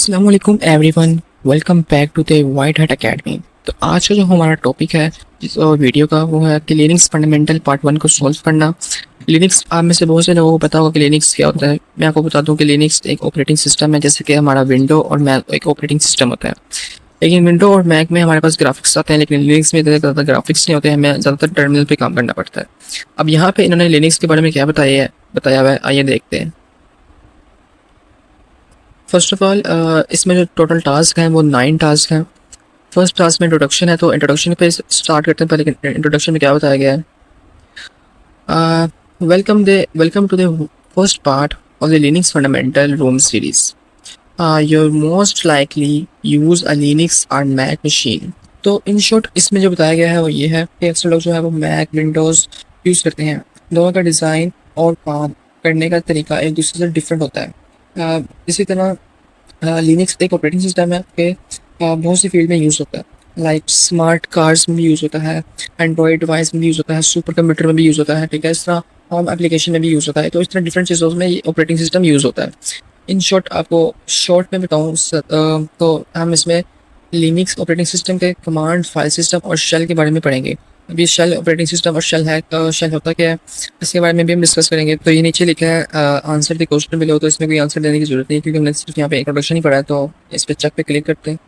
अस्सलाम वालेकुम everyone, welcome back to the White Hat Academy. तो आज का जो हमारा टॉपिक है जिस वीडियो का वो है कि लिनक्स फंडामेंटल पार्ट 1 को सॉल्व करना। लिनक्स आप में से बहुत से लोगों को पता होगा कि लिनक्स क्या होता है। मैं आपको बता दूं कि लिनक्स एक ऑपरेटिंग सिस्टम है, जैसे कि हमारा विंडो और मैक एक ऑपरेटिंग सिस्टम होता है। लेकिन विंडो और मैक में हमारे पास ग्राफिक्स आते हैं, लेकिन लिनक्स में इतने ज़्यादा ग्राफिक्स नहीं होते हैं, हमें ज़्यादातर टर्मिनल पे काम करना पड़ता है। अब यहाँ पे इन्होंने लिनक्स के बारे में क्या बताया हुआ है, आइए देखते हैं। फर्स्ट ऑफ ऑल इसमें जो टोटल टास्क हैं वो 9 टास्क हैं। फर्स्ट टास्क में इंट्रोडक्शन है, तो इंट्रोडक्शन पे स्टार्ट करते हैं। पहले इंट्रोडक्शन में क्या बताया गया है? Welcome to the first part of the Linux fundamental room series. You most likely use a Linux और मैक मशीन। तो इन शॉर्ट इसमें जो बताया गया है वो ये है कि अक्सर लोग जो है वो मैक विंडोज़ यूज़ करते हैं। दोनों का डिज़ाइन और काम करने का तरीका एक दूसरे से डिफरेंट होता है। इसी तरह लिनक्स एक ऑपरेटिंग सिस्टम है कि बहुत सी फील्ड में यूज़ होता है। लाइक स्मार्ट कार्स में भी यूज़ होता है, एंड्रॉयड डिवाइस में भी यूज़ होता है, सुपर कंप्यूटर में भी यूज़ होता है, ठीक है। इस तरह होम एप्लीकेशन में भी यूज़ होता है। तो इस तरह डिफरेंट चीज़ों में ये ऑपरेटिंग सिस्टम यूज़ होता है। इन शॉर्ट आपको शॉर्ट में बताऊँ तो हम इसमें लिनक्स ऑपरेटिंग सिस्टम के कमांड फाइल सिस्टम और शेल के बारे में पढ़ेंगे। अभी शेल ऑपरेटिंग सिस्टम और शेल है, शेल होता क्या है इसके बारे में भी हम डिस्कस करेंगे। तो ये नीचे लिखा है आंसर द क्वेश्चन बिलो, तो इसमें कोई आंसर देने की जरूरत नहीं है क्योंकि हमने सिर्फ यहाँ पे इंट्रोडक्शन ही पढ़ा है। तो इस पे चेक पे क्लिक करते हैं।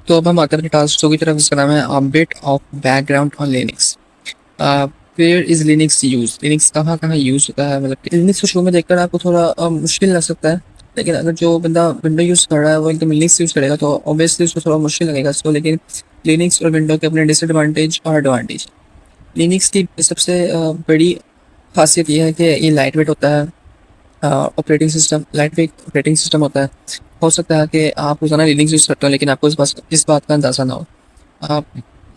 तो अब हम आते हैं टास्क 2 की तरफ। इसका नाम है bit of background on Linux. Where is Linux use, Linux कहाँ कहाँ यूज होता है। मतलब लिनक्स को शुरू में देखकर आपको थोड़ा मुश्किल लग सकता है, लेकिन अगर जो बंदा विंडो यूज़ कर रहा है वो एकदम लिनक्स यूज़ करेगा तो ऑब्वियसली उसको थोड़ा मुश्किल लगेगा इसको। लेकिन लिनक्स और विंडो के अपने डिसएडवांटेज और एडवांटेज। लिनक्स की सबसे बड़ी खासियत ये है कि ये लाइट वेट होता है। Operating system light weight operating system होता है। हो सकता है कि आप रोज़ाना लिनक्स यूज़ करते हो लेकिन आपको इस बात का अंदाज़ा ना हो। आप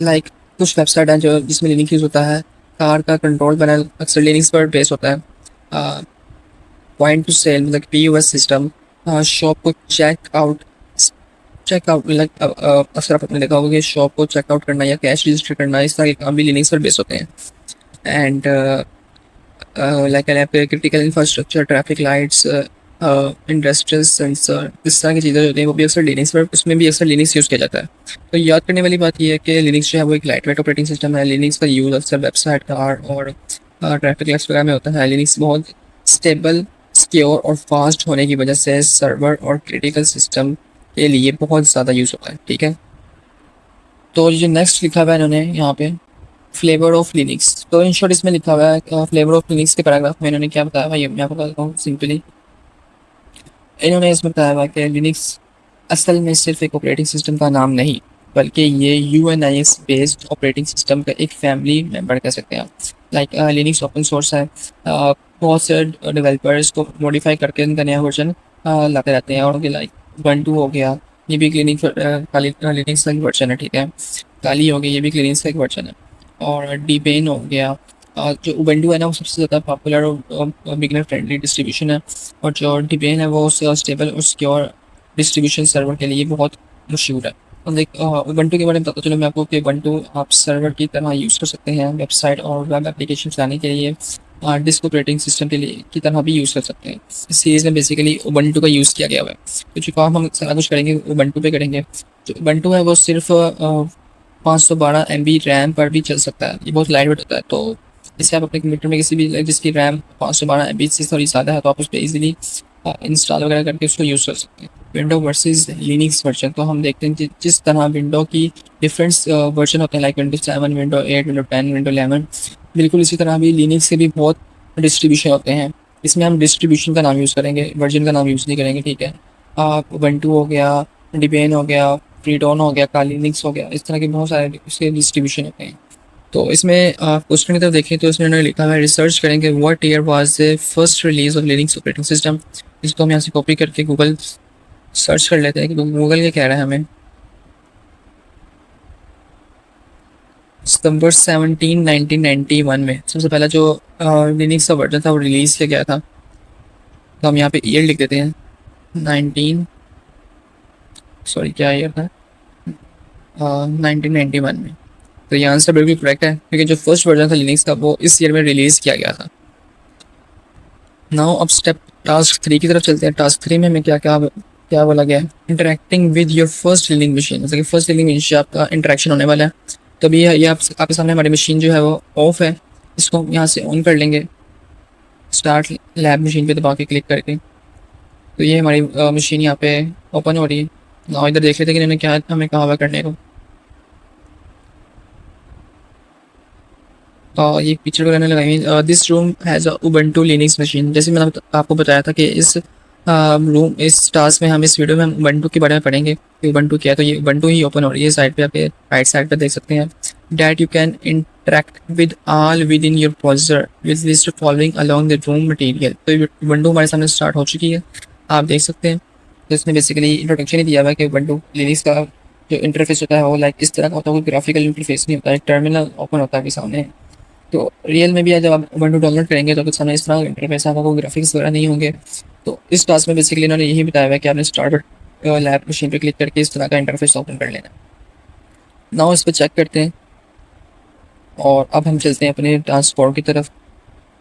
लाइक कुछ वेबसाइट हैं जो जिसमें लिनक्स यूज़ होता है। कार का कंट्रोल पैनल अक्सर लिनक्स पर बेस होता है। पॉइंट टू सेल मतलब POS सिस्टम, शॉप को चेकआउट लाइक अक्सर आपने देखा होगा कि शॉप को चेकआउट करना या कैश रजिस्टर करना, इस तरह के काम भी लिनक्स पर बेस होते हैं। And like critical infrastructure, traffic lights, industrial sensor, इस तरह की चीज़ें होती हैं वो भी अक्सर लिनक्स पर, उसमें भी अक्सर लिनक्स यूज़ किया जाता है। तो याद करने वाली बात यह है कि लिनक्स जो है वो एक लाइट वेट ऑपरेटिंग सिस्टम है। लिनक्स का यूज़ अक्सर वेबसाइट कार और ट्रैफिक लाइट्स वगैरह में होता है। लिनक्स बहुत स्टेबल, सिक्योर और फास्ट होने की वजह से सर्वर और क्रिटिकल सिस्टम के लिए बहुत ज़्यादा यूज़ होता है, ठीक है। तो जो नेक्स्ट लिखा हुआ है इन्होंने यहाँ पे फ्लेवर ऑफ लिनक्स, तो इन शॉर्ट इसमें लिखा हुआ है फ्लेवर ऑफ लिनक्स के पैराग्राफ में इन्होंने क्या बताया भाई, मैं आपको बताता हूँ सिंपली। इन्होंने इसमें बताया हुआ कि लिनक्स असल में सिर्फ एक ऑपरेटिंग सिस्टम का नाम नहीं, बल्कि ये UNIX बेस्ड ऑपरेटिंग सिस्टम का एक फैमिली मेंबर कह सकते हैं आप। लाइक लिनक्स ओपन सोर्स है, बहुत से डेवलपर्स को मॉडिफाई करके उनका नया वर्जन लाते रहते हैं। और उनके लाइक Ubuntu हो गया, ये भी लिनक्स का एक वर्जन है, ठीक है। काली हो गई, ये भी लिनक्स का एक वर्जन है। और Debian हो गया, जो Ubuntu है ना वो सबसे ज़्यादा पॉपुलर और बिगनर फ्रेंडली डिस्ट्रीब्यूशन है। और जो Debian है वो स्टेबल और सिक्योर डिस्ट्रीब्यूशन सर्वर के लिए बहुत मशहूर है। और लाइक Ubuntu के बारे में बताता चलो मैं आपको कि Ubuntu आप सर्वर की तरह यूज़ कर सकते हैं, वेबसाइट और वेब एप्लीकेशन चलाने के लिए। डिस्क ऑपरेटिंग सिस्टम के लिए की तरह भी यूज़ कर सकते हैं। इस सीरीज़ में बेसिकली Ubuntu का यूज़ किया गया हुआ है। तो जो काम हम सारा कुछ करेंगे Ubuntu पे करेंगे। जो Ubuntu है वो सिर्फ 512 MB रैम पर भी चल सकता है। ये बहुत लाइट वेट होता है, तो जैसे आप अपने कंप्यूटर में किसी भी जिसकी रैम 512 MB से थोड़ी ज़्यादा है तो आप उस पर ईजिली इंस्टॉल वगैरह करके उसको यूज़ कर सकते हैं। विंडो वर्सेस लिनक्स वर्जन, तो हम देखते हैं कि जिस तरह विंडो की डिफरेंट वर्जन होते हैं like Windows 7, Windows 8, Windows 10, Windows 11, बिल्कुल इसी तरह भी लिनक्स के भी बहुत डिस्ट्रीब्यूशन होते हैं। इसमें हम डिस्ट्रीब्यूशन का नाम यूज़ करेंगे, वर्जन का नाम यूज़ नहीं करेंगे, ठीक है। Ubuntu हो गया, Debian हो गया, फ्रीडॉन हो गया, Kali Linux हो गया, इस तरह के बहुत सारे उसके डिस्ट्रीब्यूशन होते हैं। तो इसमें क्वेश्चन की तरफ देखें तो इसमें उन्होंने लिखा है रिसर्च करेंगे what year was the first release of Linux operating system. इसको हम यहाँ से कॉपी करके गूगल सर्च कर लेते हैं कि गूगल क्या कह रहा है हमें। सितंबर 17 1991 में सबसे पहला जो लिनक्स का वर्जन था वो रिलीज़ किया गया था। तो हम यहाँ पे ईयर लिख देते हैं 19 सॉरी क्या ईयर था 1991 में। तो ये आंसर बिल्कुल करेक्ट है क्योंकि जो फर्स्ट वर्जन था लिनक्स का वो इस ईयर में रिलीज़ किया गया था। नाउ अब स्टेप टास्क 3 की तरफ चलते हैं। टास्क 3 में हमें क्या क्या क्या बोला गया है, interacting with your first leaning machine, मतलब कि फर्स्ट लीनिंग मशीन से आपका इंटरेक्शन होने वाला है। तो अभी ये आपके सामने हमारी मशीन जो है वो ऑफ है, इसको हम यहाँ से ऑन कर लेंगे स्टार्ट लैब मशीन पे दबा के क्लिक करके। तो ये हमारी मशीन यहाँ पे ओपन हो रही है। ना इधर देख लेते हैं कि इन्होंने क्या हमें कहा हुआ करने को। ये पिक्चर वगैरह लगाई हुई। This room has a Ubuntu Linux machine. जैसे मैंने आपको बताया था कि इस रूम इस टास्क में हम इस वीडियो में हम उबंटू के बारे में पढ़ेंगे कि उबंटू क्या है। तो ये उबंटू ही ओपन हो रही है साइड पे, आपके राइट साइड पे देख सकते हैं that you can interact with all with in your browser with list following along the room material. तो उबंटू हमारे सामने स्टार्ट हो चुकी है, आप देख सकते हैं। तो इसमें बेसिकली इंट्रोडक्शन ही दिया हुआ है कि उबंटू लिनक्स का जो इंटरफेस होता है वो लाइक इस तरह का होता है, कोई ग्राफिकल इंटरफेस नहीं होता है, टर्मिनल ओपन होता है आपके सामने। तो रियल में भी जब आप उबंटू डाउनलोड करेंगे तो कुछ सामने इस तरह इंटरफेस आपका, कोई ग्राफिक्स वगैरह नहीं होंगे। तो इस टास्क में बेसिकली इन्होंने यही बताया हुआ है कि आपने स्टार्ट लैब मशीन पे क्लिक करके इस तरह का इंटरफेस ओपन कर लेना है। नाउ इस पर चेक करते हैं और अब हम चलते हैं अपने टास्क 4 की तरफ।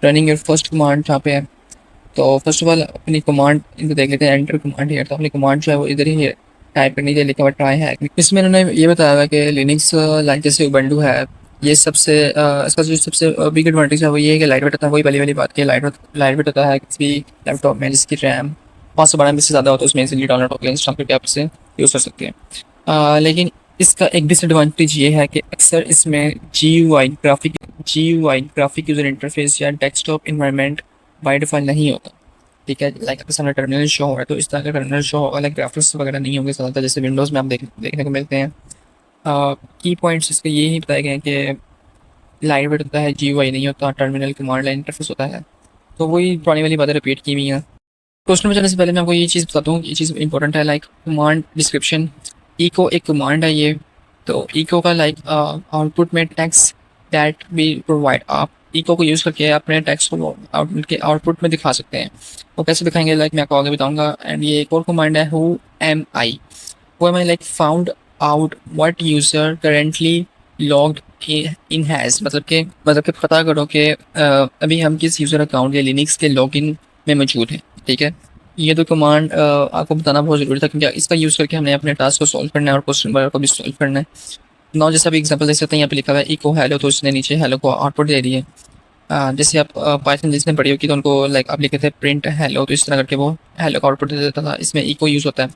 रनिंग योर फर्स्ट कमांड जहाँ पे है, तो फर्स्ट ऑफ ऑल अपनी कमांड इनको देख लेते हैं। एंटर कमांड है, तो अपनी कमांड जो है वो इधर ही टाइप करनी चाहिए, लिखा हुआ ट्राई है। इसमें उन्होंने ये बताया हुआ है कि लिनक्स लाइक जैसे उबंटू है, ये सबसे इसका जो सबसे बिग एडवांटेज है वो ये है कि लाइट वेट होता है। वही पहली वाली बात की लाइट वेट होता है। किसी भी लैपटॉप में जिसकी रैम 512 MB से ज़्यादा हो तो उसमें इजीली डाउनलोड होकर इंस्टॉल करके आप इसे यूज़ कर सकते हैं। लेकिन इसका एक डिसएडवांटेज ये है कि अक्सर इसमें GUI ग्राफिक यूज़र इंटरफेस या डेस्कटॉप इन्वायरमेंट बाय डिफ़ॉल्ट नहीं होता। ठीक है, लाइक आपके सामने टर्मिनल शो हो रहा है तो इस तरह का टर्मिनल शो होगा, लाइक ग्राफिक्स वगैरह नहीं होंगे ज़्यादातर जैसे विंडोज़ में आप देखने को मिलते हैं। की पॉइंट्स इसके ये ही बताए गए हैं कि लाइट वेट होता है, GUI नहीं होता, टर्मिनल कमांड लाइन इंटरफेस होता है। तो वही पुरानी वाली बातें रिपीट की हुई हैं। क्वेश्चन में जाने से पहले मैं आपको ये चीज़ बताता हूँ, ये चीज़ इंपॉर्टेंट है, लाइक कमांड डिस्क्रिप्शन। इको एक कमांड है ये, तो इको का लाइक आउटपुट में टेक्स्ट दैट वी प्रोवाइड, आप इको को यूज़ करके अपने टेक्स्ट को आउटपुट में दिखा सकते हैं। वो कैसे दिखाएंगे लाइक मैं आपको आगे बताऊँगा। एंड ये एक और कमांड है who am I like found out what user currently logged in has, मतलब कि पता करो कि अभी हम किस यूज़र अकाउंट या लिनक्स के लॉगिन में मौजूद हैं। ठीक है, ये तो कमांड आपको बताना बहुत ज़रूरी था क्योंकि इसका यूज़ करके हमने अपने टास्क को सॉल्व करना है और क्वेश्चन वगैरह को भी सॉल्व करना है। नाउ जैसे अभी एग्जांपल देख सकते हैं, यहाँ पे लिखा हुआ है इको हेलो, तो उसने नीचे हेलो को आउटपुट दे दी है। जैसे आप पाइथन जिसने पढ़ी होगी तो उनको लाइक आप लिखे थे प्रिंट हेलो, तो इस तरह करके वो हेलो का आउटपुट दे देता था। इसमें इको यूज़ होता है।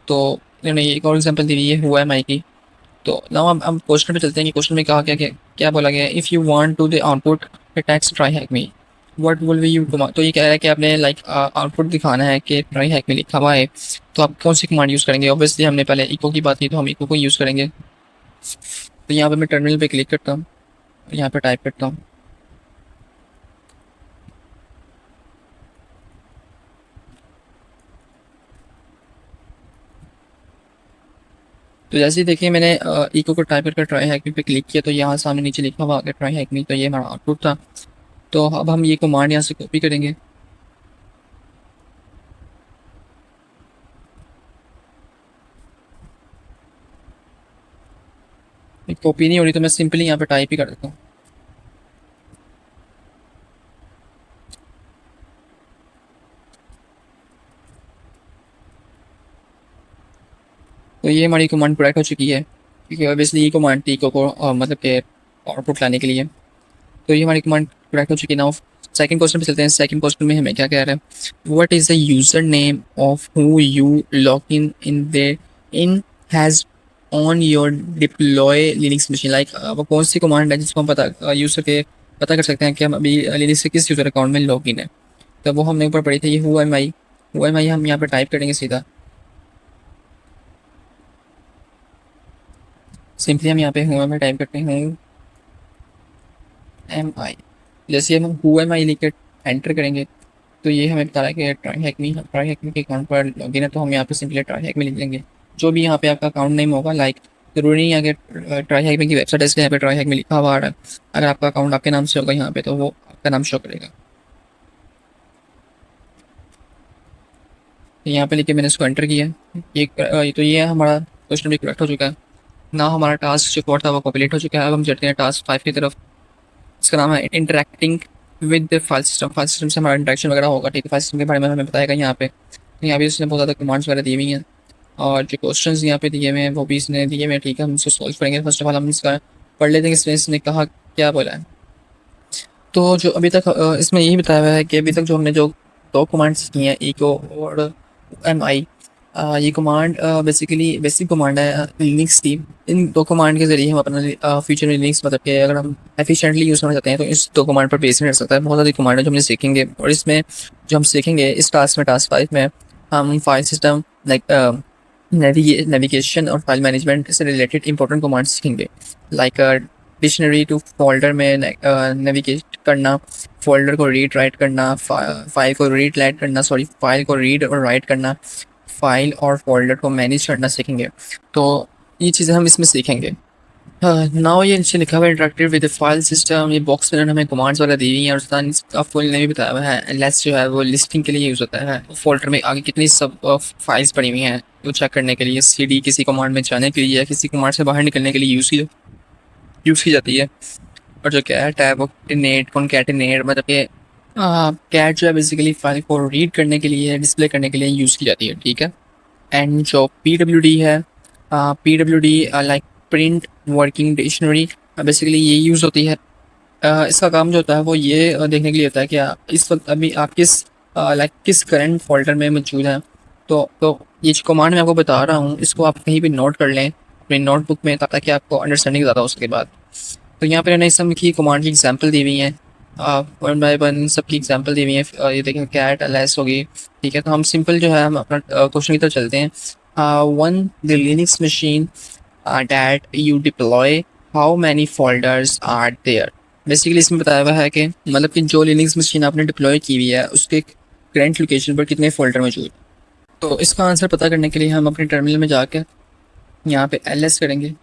तो इन्होंने एक और एग्जाम्पल दी हुई है हुआ एम आई की। तो नाउ हम क्वेश्चन पे चलते हैं कि क्वेश्चन में कहा क्या बोला गया है। If you want to the output text TryHackMe what will be you command. तो ये कह रहा है कि आपने लाइक आउटपुट दिखाना है कि ट्राई हैक में लिखा हुआ है, तो आप कौन सी कमांड यूज़ करेंगे। ऑब्वियसली हमने पहले इको की बात की तो हम इको को यूज़ करेंगे। तो यहाँ पे मैं टर्मिनल पे क्लिक करता हूँ, यहाँ पे टाइप करता हूँ तो जैसे ही देखिए मैंने इको को टाइप करके ट्राई हैक मी पे क्लिक किया तो यहाँ सामने नीचे लिखा हुआ आ गया ट्राई हैक मी। तो ये हमारा आउटपुट था। तो अब हम ये कमांड यहाँ से कॉपी करेंगे। कॉपी नहीं हो रही तो मैं सिंपली यहाँ पे टाइप ही कर देता हूँ। तो ये हमारी कमांड करेक्ट हो चुकी है क्योंकि ऑब्वियसली ये कमांड थी इको को मतलब कि आउटपुट लाने के लिए। तो ये हमारी कमांड करेक्ट हो चुकी है। नाउ सेकंड क्वेश्चन पे चलते हैं। सेकंड क्वेश्चन में हमें क्या कह रहा है, what is the user name of who you log in they in has on your deploy Linux machine. Like वो कौन सी कमांड है जिसको हम पता यूज़ करके पता कर सकते हैं कि हम अभी लिनक्स से किस यूज़र अकाउंट में लॉग इन है। तो वो हमने ऊपर पढ़ी थी, ये हु एम आई हम यहाँ पर टाइप करेंगे सीधा। सिंपली हम यहाँ पे हु एम आई टाइप करते हैं, हु एम आई। जैसे हम हु एम आई लिख कर एंटर करेंगे तो ये हमें बता रहा है कि ट्राई हैकमी के अकाउंट पर लॉगिन है। तो हम यहाँ पे सिंपली ट्राई हैकमी लिख लेंगे, जो भी यहाँ पे आपका अकाउंट नेम होगा। लाइक जरूरी नहीं है कि ट्राई हैकमी की वेबसाइट है इसलिए यहाँ पे ट्राई हैकमी लिखा हुआ आ रहा है। अगर आपका अकाउंट आपके नाम से होगा यहाँ पे तो वो आपका नाम शो करेगा। तो यहाँ पे लिखे मैंने इसको एंटर किया। तो ये हमारा क्वेश्चन भी करेक्ट हो चुका है ना। हमारा टास्क जो 4 था वो कंप्लीट हो चुका है। अब हम चलते हैं टास्क 5 की तरफ। इसका नाम है इंटरेक्टिंग विद फाइल सिस्टम से हमारा इंटरेक्शन वगैरह होगा, ठीक है। फाइल सिस्टम के बारे में हमें बताएगा यहाँ पे। तो यहाँ पे इसने बहुत ज़्यादा कमांड्स वगैरह दी हुई हैं, और जो क्वेश्चंस यहाँ पे दिए हुए हैं वो भी इसने दिए हुए हैं, ठीक है। हम इसको सॉल्व करेंगे। फर्स्ट ऑफ ऑल हम इसका पढ़ लेते हैं कि इसने कहा क्या बोला है। तो जो अभी तक इसमें यही बताया हुआ है कि अभी तक जो हमने जो दो कमांड्स की हैं, इको और MI, ये कमांड बेसिकली बेसिक कमांड है लिनक्स की। इन दो कमांड के ज़रिए हम अपना फ्यूचर में लिनक्स मतलब कि अगर हम एफिशिएंटली यूज़ करना चाहते हैं तो इस दो कमांड पर बेस नहीं रह सकता है। बहुत सारी कमांड है जो हमने सीखेंगे, और इसमें जो हम सीखेंगे इस टास्क 5 में हम फाइल सिस्टम लाइक नेविगेशन और फाइल मैनेजमेंट से रिलेटेड इंपॉर्टेंट कमांड्स सीखेंगे, लाइक डिक्शनरी टू फोल्डर में नेविगेट करना, फोल्डर को रीड राइट करना, फाइल को रीड राइट करना, सॉरी फाइल को रीड और राइट करना, फाइल और फोल्डर को मैनेज करना सीखेंगे। तो ये चीज़ें हम इसमें सीखेंगे। नाउ ये नीचे लिखा हुआ है इंटरेक्टिव विद फाइल सिस्टम। ये बॉक्स में हमें कमांड्स वगैरह दी हुई हैं, और उसका फुल नेम भी बताया हुआ है। लेस जो है वो लिस्टिंग के लिए यूज़ होता है। फोल्डर में आगे कितनी सब फाइल्स पड़ी हुई हैं वो चेक करने के लिए, CD किसी कमांड में जाने के लिए या किसी कमांड से बाहर निकलने के लिए यूज़ की जाती है। और जो कैट है वो कॉन्कैटिनेट मतलब कि कैट जो है बेसिकली फाइल को रीड करने के लिए, डिस्प्ले करने के लिए यूज़ की जाती है, ठीक है। एंड जो PWD है, PWD like print working dictionary, basically ये यूज़ होती है। इसका काम जो होता है वो ये देखने के लिए होता है कि इस वक्त अभी आप किस करंट फोल्डर में मौजूद हैं। तो ये जो कमांड मैं आपको बता रहा हूँ इसको आप कहीं भी नोट कर लें अपनी नोटबुक में, ताकि आपको अंडरस्टैंडिंग ज़्यादा हो सके बाद। तो यहाँ पर मैंने इस सब की कमांड की एग्जाम्पल दी हुई हैं, 1 बाय 1 सबकी एग्जाम्पल दी हुई है। ये देखें कैट ls होगी, ठीक है। तो हम सिंपल जो है हम अपना क्वेश्चन की तरफ चलते हैं। One the Linux machine that you deploy, how many folders are there। Basically इसमें बताया हुआ है कि मतलब कि जो लिनक्स मशीन आपने डिप्लॉय की हुई है उसके करंट लोकेशन पर कितने फोल्डर मौजूद। तो इसका आंसर पता करने के लिए हम अपने टर्मिनल में जाकर यहाँ पे ls करेंगे।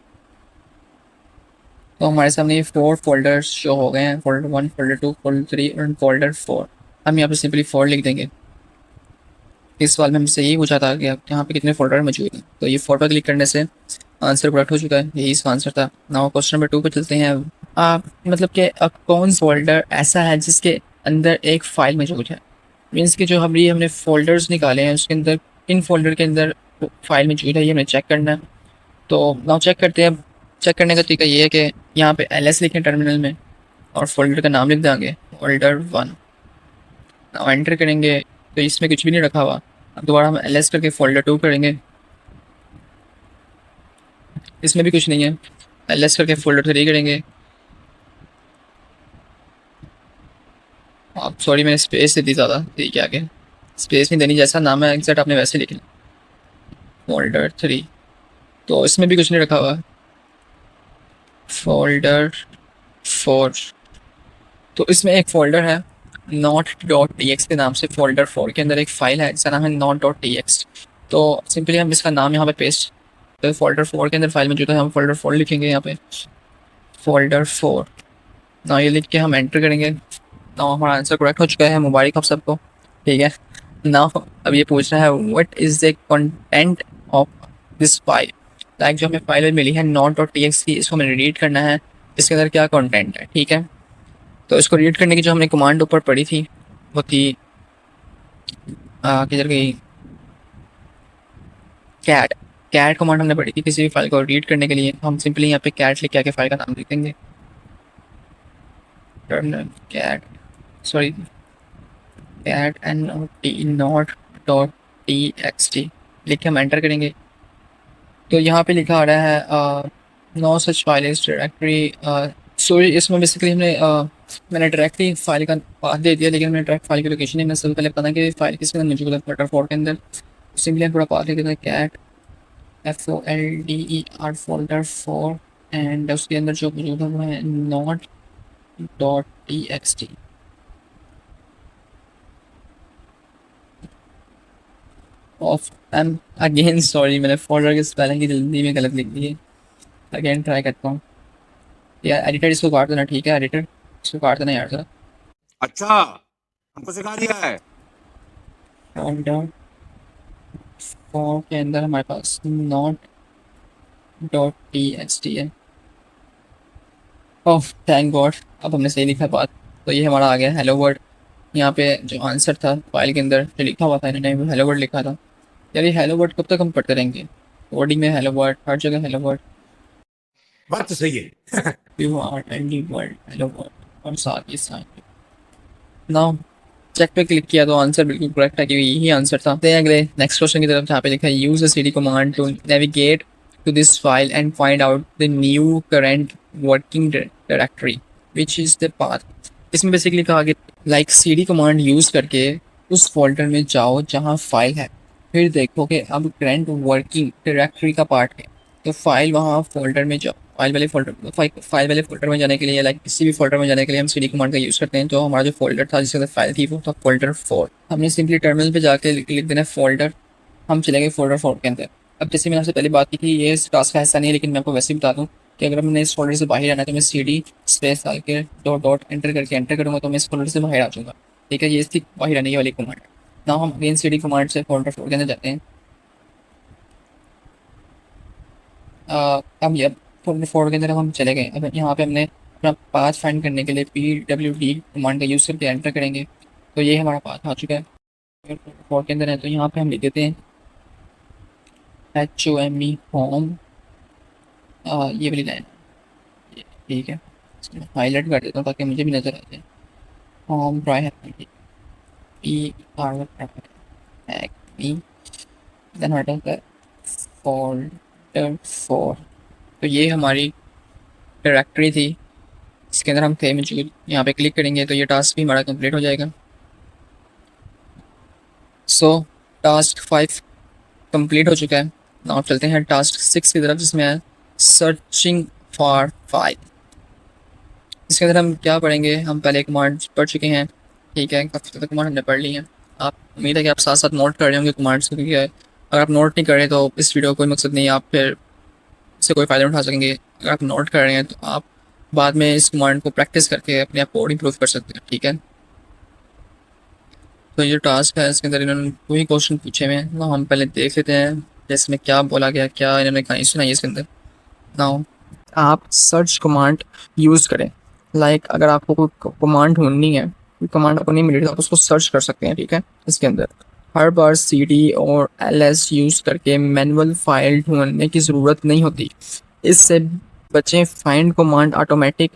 तो हमारे सामने ये 4 फोल्डर्स शो हो गए हैं, फोल्डर 1, फोल्डर 2, फोल्डर 3 और फोल्डर 4। हम यहाँ पे सिंपली 4 लिख देंगे। इस सवाल में हमसे यही पूछा था कि यहाँ पे कितने फोल्डर मौजूद हैं, तो ये 4 पर क्लिक करने से आंसर करेक्ट हो चुका है, यही इसका आंसर था। नाउ क्वेश्चन नंबर 2 पे चलते हैं। मतलब कि कौन फोल्डर ऐसा है जिसके अंदर एक फ़ाइल मौजूद है। मीन्स कि जो हमने फ़ोल्डर्स निकाले हैं उसके अंदर इन फोल्डर के अंदर फ़ाइल मौजूद है, ये हमें चेक करना है। तो नाउ चेक करते हैं। चेक करने का तरीका ये है कि यहाँ पे ls लिखें टर्मिनल में और फोल्डर का नाम लिख देंगे फोल्डर 1। नाउ एंटर करेंगे तो इसमें कुछ भी नहीं रखा हुआ। अब दोबारा हम ls करके फोल्डर 2 करेंगे, इसमें भी कुछ नहीं है। ls करके फोल्डर 3 करेंगे। आप सॉरी मैंने स्पेस दे दी ज़्यादा, ठीक है। आगे स्पेस नहीं देनी, जैसा नाम है एग्जैक्ट आपने वैसे लिखना, फोल्डर 3। तो इसमें भी कुछ नहीं रखा हुआ। फोल्डर 4, तो इसमें एक फ़ोल्डर है not.txt के नाम से। फोल्डर 4 के अंदर एक फ़ाइल है जिसका नाम है not.txt। तो सिंपली हम इसका नाम यहाँ पे पेस्ट, तो फोल्डर 4 के अंदर फाइल मौजूद है, हम फोल्डर 4 लिखेंगे यहाँ पे फोल्डर 4। ना ये लिख के हम एंटर करेंगे। ना हमारा आंसर करेक्ट हो चुका है, मुबारक आप सबको, ठीक है। ना अब ये पूछ रहा है what is the content of this file. Like जो हमें फाइल मिली है not.txt की, इसको हमें रीड करना है, इसके अंदर क्या कंटेंट है, ठीक है। तो इसको रीड करने की जो हमने कमांड ऊपर पढ़ी थी वो थी किधर गई, कैट कमांड हमने पढ़ी थी किसी भी फाइल को रीड करने के लिए। हम सिंपली यहाँ पे कैट लिख के आके फाइल का नाम लिख देंगे, terminal cat, sorry cat not.txt लिख के हम एंटर करेंगे। तो यहाँ पे लिखा आ रहा है no such file is directory. Sorry इसमें बेसिकली मैंने डायरेक्टली फाइल का पाथ दे दिया, लेकिन मैंने डायरेक्ट फाइल की लोकेशन नहीं, मैं सबसे पहले पता कि फाइल किसके अंदर मौजूद है, फोल्डर 4 के अंदर। सिंपली हम पूरा पाथ लिख देते हैं कैट FOLDER फोल्डर 4 एंड उसके अंदर जो मौजूद है वो है not.txt। Of M again sorry मैंने फोल्डर की स्पेलिंग की जल्दी में गलत लिख दी है, अगेन ट्राई करता हूँ। यार एडिटर इसको काट देना, ठीक है एडिटर इसको काट देना यार सर। अच्छा हमको सिखा दिया है। फोल्डर 4 के अंदर हमारे पास not.txt है। ओह थैंक गॉड, अब हमने सही लिखा बात। तो ये हमारा आ गया हेलो वर्ड। यहाँ पे जो आंसर था फाइल के अंदर जो लिखा हुआ था, इन्होंने वो हेलो वर्ड लिखा था। यार ये हेलो वर्ड कब तक हम पढ़ते रहेंगे? कोडिंग में हेलो वर्ड, हर जगह हेलो वर्ड, बात तो सही है। You are Andy word, hello word और साथ ही साइन। नाउ चेक पे क्लिक किया तो आंसर बिल्कुल करेक्ट है, क्योंकि यही आंसर था। देखते हैं अगले नेक्स्ट क्वेश्चन की तरफ, जहाँ पे लिखा है use the CD command to navigate to this file and find out the new current working directory which is the path. इसमें बेसिकली कहा कि लाइक सीडी कमांड यूज करके उस फोल्डर में जाओ जहाँ फाइल है, फिर देखो कि अब करंट वर्किंग डायरेक्टरी का पार्ट है, तो फाइल वहाँ फोल्डर में जाओ। फाइल वाले फोल्डर में जाने के लिए, लाइक किसी भी फोल्डर में जाने के लिए हम सीडी कमांड का यूज़ करते हैं। तो हमारा जो फोल्डर था जिसके अंदर फाइल थी वो था फोल्डर 4। हमने सिंपली टर्मिनल पे जाके लिख देना फोल्डर, हम चलेंगे फोल्डर 4 के अंदर। अब जैसे मैंने आपसे पहले बात की थी, ये इस टास्क का हिस्सा नहीं है, लेकिन मैं आपको वैसे ही बता दूँ कि अगर मैंने इस फोल्डर से बाहर आना है तो मैं सीडी स्पेस डाल के डॉट डॉट एंटर करके एंटर करूँगा तो मैं इस फोल्डर से बाहर आ जाऊँगा। ठीक है, ये इसकी बाहर आने वाली कमांड। ना हम अगेन सीडी कमांड से फोल्डर 4 के अंदर जाते हैं। अब ये फोल्डर 4 के अंदर हम चले गए। अब यहाँ पे हमने अपना पाथ फाइंड करने के लिए PWD कमांड का यूज़ करके एंटर करेंगे, तो ये हमारा पाथ आ चुका है। 4 के अंदर है, तो यहाँ पे हम लिख देते हैं HOME होम, ये वाली लाइन। ठीक है, इसको हाईलाइट कर देता हूँ ताकि मुझे भी नज़र आ जाए। होम ड्राई PRME देन हटा फोल्डर 4। तो ये हमारी डायरेक्टरी थी, इसके अंदर हम थे मौजूद। यहाँ पे क्लिक करेंगे तो ये टास्क भी हमारा कंप्लीट हो जाएगा। सो टास्क 5 कंप्लीट हो चुका है। नाउ चलते हैं टास्क 6 की तरफ, जिसमें है सर्चिंग फॉर फाइल। इसके अंदर हम क्या पढ़ेंगे, हम पहले कमांड पढ़ चुके हैं। ठीक है, काफ़ी ज़्यादा कमांड हमने पढ़ ली हैं। आप उम्मीद है कि आप साथ साथ नोट कर रहे होंगे कमांड्स को, क्योंकि अगर आप नोट नहीं कर रहे तो इस वीडियो का कोई मकसद नहीं है, आप फिर इससे कोई फ़ायदा उठा सकेंगे। अगर आप नोट कर रहे हैं तो आप बाद में इस कमांड को प्रैक्टिस करके अपने आप को और इम्प्रूव कर सकते हैं। ठीक है, तो ये टास्क है, इसके अंदर इन्होंने वही क्वेश्चन पूछे हुए हैं ना, हम पहले देख लेते हैं जैसे में क्या बोला गया, क्या इन्होंने कहानी सुनाई इसके अंदर। नाउ आप सर्च कमांड यूज़ करें। लाइक अगर आपको कोई कमांड ढूंढनी है, कोई कमांड आपको नहीं मिल रही तो आप उसको सर्च कर सकते हैं। ठीक है, इसके अंदर हर बार CD और LS यूज़ करके मैनुअल फाइल ढूंढने की ज़रूरत नहीं होती। इससे बचें, फाइंड कमांड ऑटोमेटिक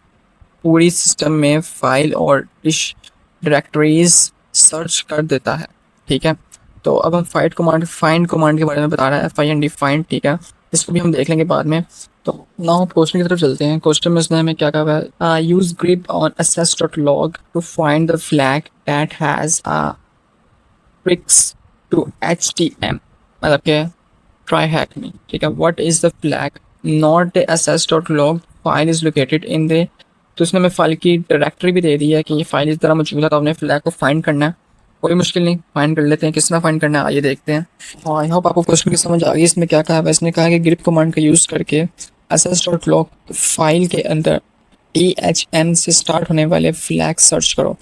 पूरी सिस्टम में फाइल और डिश डायरेक्टरीज सर्च कर देता है। ठीक है, तो अब हम फाइंड कमांड के बारे में बता रहा है, FIND फाइंड। ठीक है, इसको भी हम देख लेंगे बाद में। तो नाउ क्वेश्चन की तरफ चलते हैं। क्वेश्चन में उसने हमें क्या कहा है, use grep on assess.log to find the flag that has pricks to HTM, मतलब क्या ट्राई हैक में। ठीक है, what is the flag not the assess.log file is located in the. तो उसने हमें फाइल की डायरेक्टरी भी दे दी है कि ये फाइल इस तरह मौजूद है, तो आपने फ्लैग को फाइंड करना है। कोई मुश्किल नहीं, फाइंड कर लेते हैं। किस तरह फाइंड करना है आइए देखते हैं। आई होप आपको क्वेश्चन की समझ आ गई। इसमें क्या कहा है, इसने कहा कि ग्रिप कमांड का यूज़ करके assess.log फाइल के अंदर THM से स्टार्ट होने वाले फ्लैग सर्च करो।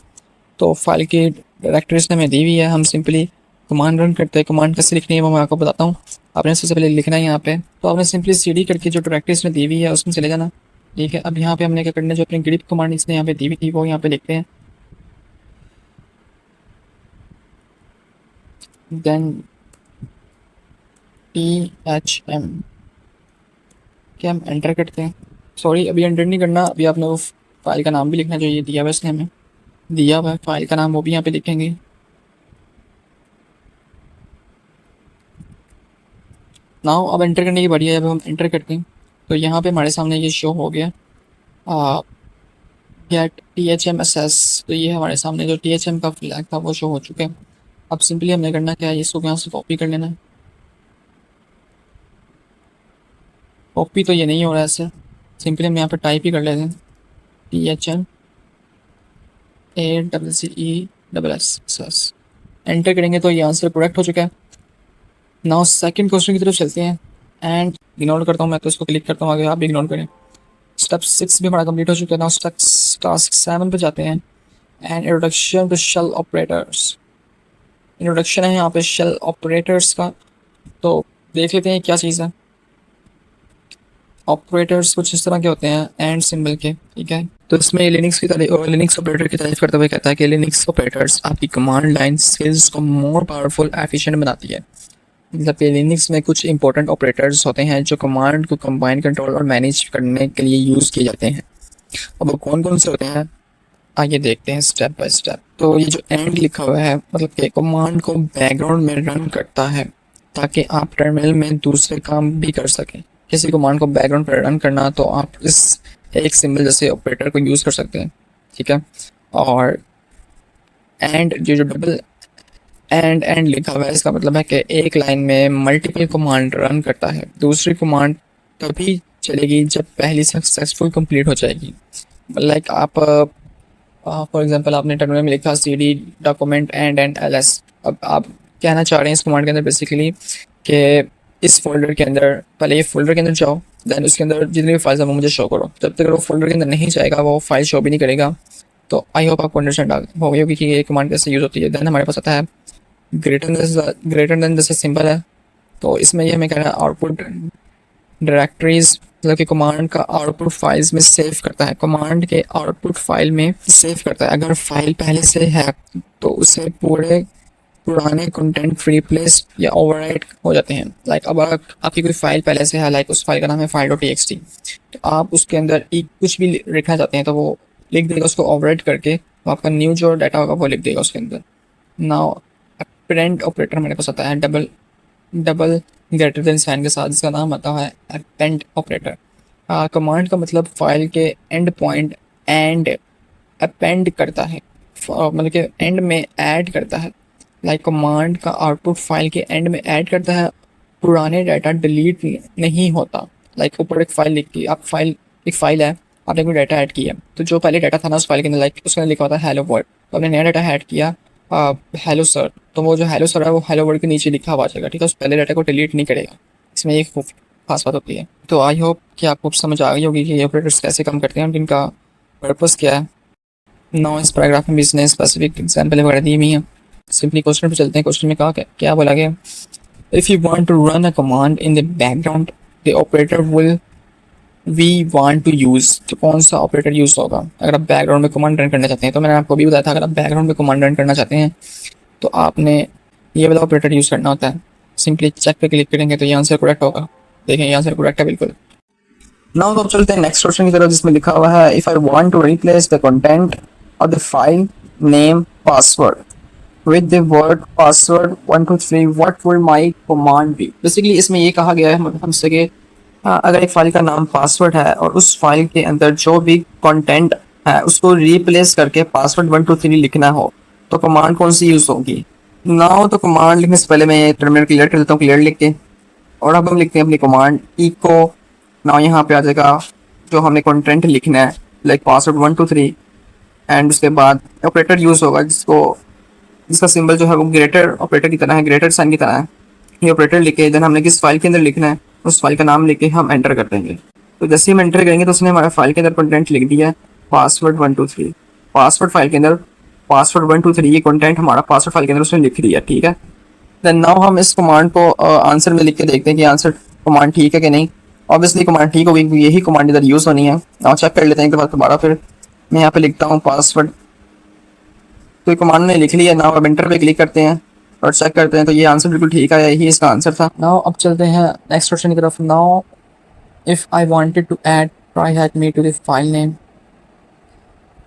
तो फाइल की डायरेक्टरी इसने हमें दी हुई है, हम सिंपली कमांड रन करते हैं। कमांड कैसे लिखनी है वो मैं आपको बताता हूँ। आपने सबसे पहले लिखना है यहाँ पे, तो आपने सिंपली CD करके जो डायरेक्टरी इसने दी हुई है उसमें चले जाना। ठीक है, अब यहाँ पे हमने क्या करना है, जो अपनी ग्रिप कमांड इसने यहाँ पे दी हुई थी वो यहाँ पे लिखते हैं। देन THM के हम एंटर करते हैं। सॉरी, अभी एंटर नहीं करना, अभी आपने वो फाइल का नाम भी लिखना, जो ये दिया हुआ है इसने हमें दिया हुआ है फाइल का नाम, वो भी यहाँ पे लिखेंगे। नाउ अब एंटर करने की बारी है। अब हम एंटर करते हैं तो यहाँ पे हमारे सामने ये शो हो गया गेट THM assess। तो ये हमारे सामने जो THM का फ्लैग था वो शो हो चुका है। अब सिंपली हमने करना क्या है, इसको यहाँ से कॉपी कर लेना है। कॉपी तो ये नहीं हो रहा है ऐसे, सिंपली हम यहाँ पे टाइप ही कर लेते हैं THM ACCESS। एंटर करेंगे तो ये आंसर करेक्ट हो चुका है। नाउ सेकंड क्वेश्चन की तरफ चलते हैं एंड इग्नोर करता हूँ मैं, तो इसको क्लिक करता हूँ आगे, आप भी इग्नोर करें। स्टेप 6 भी हमारा कंप्लीट हो चुका है। नाउ टास्क 7 पे जाते हैं and introduction to shell operators. Introduction है यहाँ पे शेल ऑपरेटर्स का, तो देख लेते हैं क्या चीज़ है। ऑपरेटर्स कुछ इस तरह के होते हैं एंड सिंबल के, ठीक है। तो इसमें लिनक्स ऑपरेटर की तारीफ करते हुए कहता है कि लिनक्स ऑपरेटर्स आपकी कमांड लाइन स्किल्स को मोर पावरफुल एफिशिएंट बनाती है। मतलब कि लिनक्स में कुछ इंपॉर्टेंट ऑपरेटर्स होते हैं जो कमांड को कंबाइन, कंट्रोल और मैनेज करने के लिए यूज़ किए जाते हैं। अब वो कौन कौन से होते हैं आइए देखते हैं स्टेप बाय स्टेप। तो ये जो एंड लिखा हुआ है मतलब कि कमांड को बैकग्राउंड में रन करता है ताकि आप टर्मिनल में दूसरे काम भी कर सकें। किसी कमांड को बैकग्राउंड पर रन करना तो आप इस एक सिंबल जैसे ऑपरेटर को यूज़ कर सकते हैं, ठीक है। और एंड जो डबल एंड लिखा हुआ है इसका मतलब है कि एक लाइन में मल्टीपल कमांड रन करता है। दूसरी कमांड तभी चलेगी जब पहली सक्सेसफुल कंप्लीट हो जाएगी। लाइक आप फॉर एग्जांपल आपने टर्मिनल में लिखा cd डॉक्यूमेंट एंड ls। अब आप कहना चाह रहे हैं इस कमांड के अंदर बेसिकली कि इस फोल्डर के अंदर पहले ये फोल्डर के अंदर जाओ, देन उसके अंदर जितनी भी फाइल्स हैं वो मुझे शो करो। जब तक वो फोल्डर के अंदर नहीं जाएगा वो फाइल शो भी नहीं करेगा। तो आई होप आपको अंडरस्टैंड हो गई होगी कि ये कमांड कैसे यूज़ होती है। देन हमारे पास आता है ग्रेटर देन जैसे सिंबल है, तो इसमें ये हमें कह रहा है आउटपुट डायरेक्टरीज, मतलब कि कमांड का आउटपुट फाइल्स में सेव करता है, कमांड के आउटपुट फाइल में सेव करता है। अगर फाइल पहले से है तो उसे पुराने कंटेंट रिप्लेस या ओवरराइट हो जाते हैं। लाइक अब आपकी कोई फाइल पहले से है, लाइक उस फाइल का नाम है file.txt, तो आप उसके अंदर कुछ भी लिखना चाहते हैं तो वो लिख देगा, उसको ओवरराइट करके वो आपका न्यू जो डाटा होगा वो लिख देगा उसके अंदर। नाउ अपेंड ऑपरेटर हमारे पास आता है डबल ग्रेटर देन साइन के साथ, जिसका नाम आता है अपेंड ऑपरेटर। कमांड का मतलब फाइल के एंड पॉइंट एंड अपेंड करता है, मतलब कि एंड में ऐड करता है। लाइक कमांड का आउटपुट फाइल के एंड में ऐड करता है, पुराने डाटा डिलीट नहीं होता। लाइक ऊपर एक फाइल लिखी, एक फाइल है, आपने कोई डाटा ऐड किया, तो जो पहले डाटा था ना उस फाइल के अंदर, लाइक उसके अंदर लिखा होता है हेलो वर्ल्ड, तो आपने नया डाटा ऐड किया हेलो सर, तो वो जो हेलो सर है वो हेलो वर्ल्ड के नीचे लिखा हुआ जाएगा, ठीक है। उस पहले डाटा को डिलीट नहीं करेगा। इसमें एक खास बात होती है। तो आई होप कि आपको समझ आ गई होगी कि ये ऑपरेटर्स कैसे काम करते हैं और इनका पर्पस क्या है। नाउ इस पैराग्राफ में बिजनेस स्पेसिफिक एग्जाम्पल वगैरह दी हुई हैं। सिंपली क्वेश्चन पे चलते हैं। क्वेश्चन में कहा क्या बोला गया, if you want to run a command in the background the operator will we want to use, तो कौन सा ऑपरेटर यूज़ होगा अगर आप बैकग्राउंड में कमांड रन करना चाहते हैं। तो मैंने आपको भी बताया था अगर आप बैकग्राउंड में कमांड रन करना चाहते हैं तो आपने ये वाला ऑपरेटर यूज़ करना होता है। सिंपली चेक पे क्लिक करेंगे तो ये आंसर करेक्ट होगा। देखें ये आंसर करेक्ट है बिल्कुल। नाउ तो चलते हैं नेक्स्ट क्वेश्चन की तरफ, जिसमें लिखा हुआ है if I want to replace the content of the file name password with the word password 1 2 3 what will my command be। Basically इसमें ये कहा गया है मतलब हमसे कि अगर एक फाइल का नाम पासवर्ड है और उस फाइल के अंदर जो भी कंटेंट है उसको रिप्लेस करके पासवर्ड 1 2 3 लिखना हो तो कमांड कौन सी यूज़ होगी। नाउ तो कमांड लिखने से पहले मैं टर्मिनल क्लियर कर देता हूँ, क्लियर लिख के, और अब हम लिखते हैं अपनी कमांड इको। नाउ यहाँ पे आ जाएगा जो हमने कंटेंट लिखना है लाइक पासवर्ड 1 2 3 एंड उसके बाद ऑपरेटर यूज़ होगा जिसका सिंबल जो है वो ग्रेटर ऑपरेटर की तरह है, ग्रेटर साइन की तरह है। ये ऑपरेटर लिखे देन हमने किस फाइल के अंदर लिखना है उस फाइल का नाम लिख के हम एंटर कर देंगे। तो जैसे ही हम एंटर करेंगे तो उसने हमारे फाइल के अंदर कंटेंट लिख दिया है पासवर्ड 1 2 3। पासवर्ड फाइल के अंदर पासवर्ड 1 2 3 ये कंटेंट हमारा पासवर्ड फाइल के अंदर उसने लिख दिया, ठीक है। देन नाउ हम इस कमांड को आंसर में लिख के देखते हैं कि आंसर कमांड ठीक है कि नहीं। ऑब्वियसली कमांड ठीक होगी, यही कमांड इधर यूज़ होनी है। नाउ चेक कर लेते हैं एक बार दोबारा। फिर मैं यहाँ पे लिखता हूँ पासवर्ड, तो कमांड ने लिख लिया। नाउ अब एंटर पे क्लिक करते हैं और चेक करते हैं तो ये आंसर बिल्कुल ठीक है, यही इसका आंसर था। नाउ अब चलते हैं नेक्स्ट क्वेश्चन की तरफ। Now if I wanted to add TryHackMe to the file name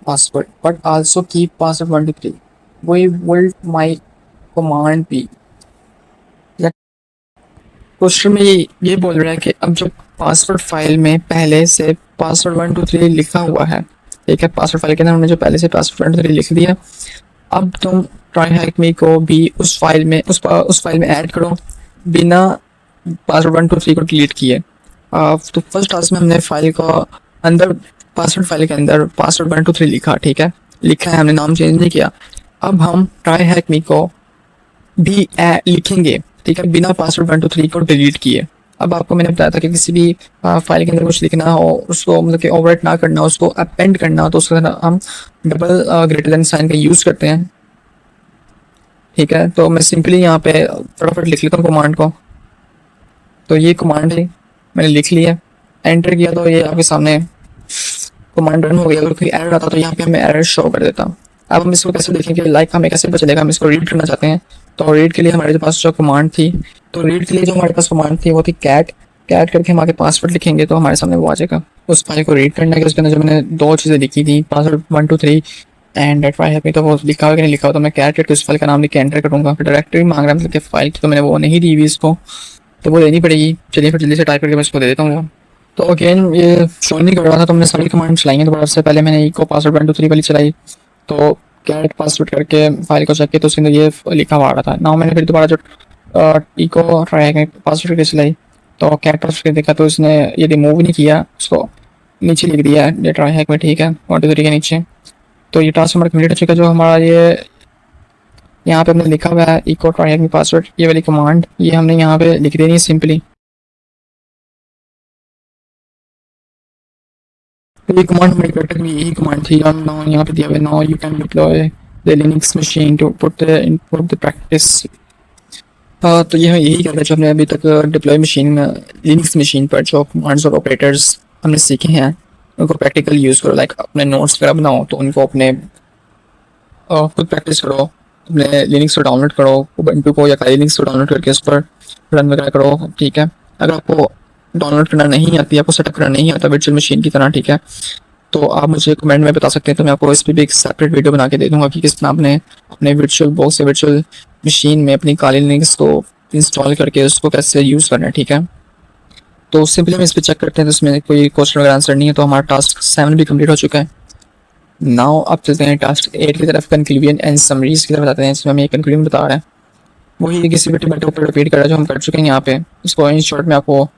password but also keep password 1 2 3 we will my command be. Question में ये बोल रहा है कि अब जो पासवर्ड फाइल में पहले से पासवर्ड 1 2 3 लिखा हुआ है, ठीक है, पासवर्ड फाइल के अंदर हमने जो पहले से पासवर्ड 1 2 3 लिख दिया, अब तुम ट्राई हैक मी को भी उस फाइल में ऐड करो बिना पासवर्ड 1 2 3 को डिलीट किए। तो फर्स्ट टास्क में हमने फाइल को अंदर पासवर्ड फाइल के अंदर पासवर्ड 1 2 3 लिखा, ठीक है, लिखा है, हमने नाम चेंज नहीं किया। अब हम ट्राई हैक मी को भी लिखेंगे, ठीक है, बिना पासवर्ड 1 2 3 को डिलीट किए। अब आपको मैंने बताया था कि किसी भी फाइल के अंदर कुछ लिखना हो उसको मतलब कि ओवरराइट ना करना, उसको अपेंड करना हो तो उसके अंदर हम डबल ग्रेटर देन साइन का यूज़ करते हैं, ठीक है। तो मैं सिंपली यहाँ पे फटाफट लिख लेता हूँ कमांड को। तो ये कमांड है, मैंने लिख लिया। एंटर किया तो ये आपके सामने कमांड रन हो गया। अगर कोई एरर आता तो यहाँ पे हमें एरर शो कर देता। अब हम इसको कैसे देखेंगे, लाइक हमें कैसे पता चलेगा हम इसको रीड करना चाहते हैं। तो रीड के लिए हमारे पास जो कमांड थी, तो रीड के लिए जो हमारे पास कमांड थी वो थी कैट। कैट करके हम आगे पासवर्ड लिखेंगे तो हमारे सामने वो आ जाएगा। उस फाइल को रीड करना है। उसके अंदर जो मैंने दो चीज़ें लिखी थी, पासवर्ड 1 2 3 एंड ट्राई हैपी, तो वो लिखा हुआ कि नहीं लिखा हुआ, तो मैं कैट करके उस फाइल का नाम लिख के एंटर करूँगा। फिर डायरेक्टरी मांग रहा है, मतलब फाइल की तो मैंने वो नहीं दी हुई इसको, तो वो देनी पड़ेगी। चलिए फिर जल्दी से टाइप करके मैं इसको दे देता हूँ। तो अगेन ये शो नहीं कर रहा था, तो हमने सारी कमांड चलाई हैं दोबारा से। पहले मैंने इको पासवर्ड 1 2 3 वाली चलाई, तो कैट पासवर्ड करके फाइल को चेक किया तो उसके अंदर ये लिखा हुआ आ रहा था ना। मैंने फिर दोबारा जो इको ट्राई पासवर्ड करके चलाई, तो कैट पासवर्ड करके देखा तो उसने ये रिमूव नहीं किया, उसको नीचे लिख दिया ये ट्राई हैक में, ठीक है, 1 2 3 के नीचे। तो ये टास्क हमारा कंप्लीट हो चुका है। जो हमारा ये यहाँ पे हमने लिखा हुआ है इको ट्राई हैक में पासवर्ड, ये वाली कमांड ये हमने यहाँ पे लिख देनी है सिंपली। तो ये कमांड हमारी करेक्ट में यही कमांड थी। हम नाउ यहाँ पे दिया हुआ है, now you can deploy the Linux machine to put the input the practice. तो ये यही कहता है जो हमने अभी तक डिप्लॉय मशीन लिनक्स मशीन पर जो कमांड्स और ऑपरेटर्स हमने सीखे हैं उनको प्रैक्टिकल यूज़ करो। लाइक अपने नोट्स वगैरह बनाओ तो उनको अपने खुद प्रैक्टिस करो, अपने लिनक्स को डाउनलोड करो, उबंटू को या लिनक्स को डाउनलोड करके उस पर रन वगैरह करो, ठीक है। अगर आपको डाउनलोड करना नहीं आती, आपको सेटअप करना नहीं आता वर्चुअल मशीन की तरह, ठीक है, तो आप मुझे कमेंट में बता सकते हैं। तो मैं आपको इस पर भी एक सेपरेट वीडियो बना के दे दूंगा कि किस तरह आपने अपने वर्चुअल बॉक्स या वर्चुअल मशीन में अपनी काली लिनक्स को इंस्टॉल करके उसको कैसे यूज़ करना है, ठीक है। तो सिंपली हम इस पर चेक करते हैं, तो इसमें कोई क्वेश्चन वगैरह आंसर नहीं है। तो हमारा टास्क 7 भी कम्प्लीट हो चुका है। नाउ अब चलते हैं टास्क 8 की तरफ, कंक्लूजन एंड समरीज की तरफ बताते हैं। इसमें हमें कंक्लूजन बता रहा है, वही किसी भी टेबल पर रिपीट कर रहा है जो हम कर चुके हैं यहाँ पे। इसको इन शॉर्ट में आपको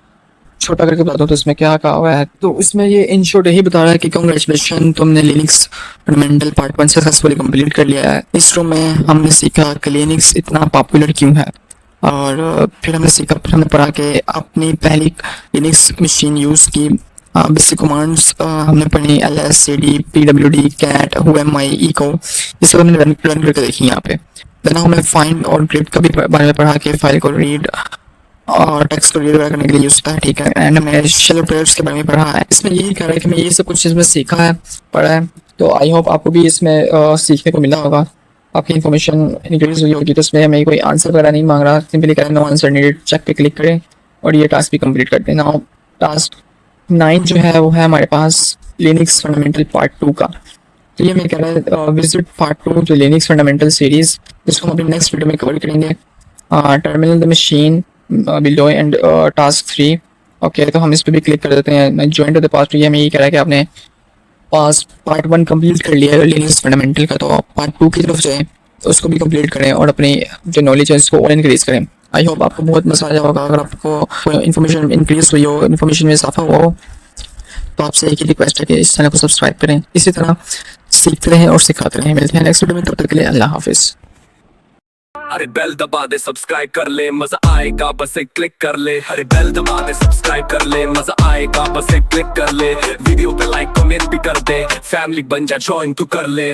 छोटा करके बता दूँ तो इसमें क्या कहा हुआ है। तो इसमें ये इन शॉर्ट यही बता रहा है कि कांग्रेचुलेशन, तुमने Linux fundamental part 1 successfully complete कर लिया है। इस रूम में हमने सीखा कि लिनक्स इतना पॉपुलर क्यों है, और फिर हमने सीखा, फिर हमने पढ़ा कि अपनी पहली लिनक्स मशीन यूज़ की, बेसिक कमांड्स हमने पढ़ी ls cd pwd cat whoami echo, ये सब हमने रन करके देखी यहाँ पे। देन हमने फाइंड और ग्रिड का भी बारे में पढ़ा कि फाइल को रीड और टेक्स्ट को रीड वगैरह करने के लिए यूज़ होता है, ठीक है। एंड हमने शेल ऑपरेटर्स के बारे में पढ़ा है। इसमें यही कह रहा है कि मैं ये सब कुछ इसमें सीखा है, पढ़ा है। तो आई होप आपको भी इसमें सीखने को मिला होगा, आपकी इन्फॉर्मेशन इंक्रीज हुई होगी। तो इसमें हमें कोई आंसर वगैरह नहीं मांग रहा, सिंपली कह रहे नो आंसर नीडेड, चेक पे क्लिक करें और ये टास्क भी कंप्लीट करते हैं। नाउ टास्क 9 जो है वो है हमारे पास लिनक्स फंडामेंटल पार्ट 2 का। तो ये मैं कह रहा है विजिट पार्ट 2 जो लिनक्स फंडामेंटल सीरीज, जिसको हम अपनी नेक्स्ट वीडियो में कवर करेंगे। Terminal the machine below and task 3। Okay, तो हम इस पर भी क्लिक कर देते हैं। ज्वाइन टू द पार्ट 3, हमें ये कह रहा है कि आपने पार्ट 1 कंप्लीट कर लिया है लिनक्स फंडामेंटल का, तो आप पार्ट 2 की तरफ जाएँ, तो उसको भी कंप्लीट करें और अपनी जो नॉलेज है उसको और इंक्रीज करें। आई होप आपको बहुत मजा आया होगा। अगर आपको इन्फॉर्मेशन इंक्रीज हुई हो, इन्फॉर्मेशन में इजाफा हुआ हो, तो आपसे एक ही रिक्वेस्ट है कि इस चैनल को सब्सक्राइब करें। इसी तरह सीखते रहें और सिखाते रहें। मिलते हैं नेक्स्ट वीडियो में, तब तक के लिए अल्लाह हाफिज़। अरे बेल दबा दे, सब्सक्राइब कर ले, मजा आएगा बस एक क्लिक कर ले। अरे बेल दबा दे, सब्सक्राइब कर ले, मजा आएगा बस एक क्लिक कर ले। वीडियो पे लाइक कमेंट भी कर दे, फैमिली बन जा, ज्वाइन तू कर ले।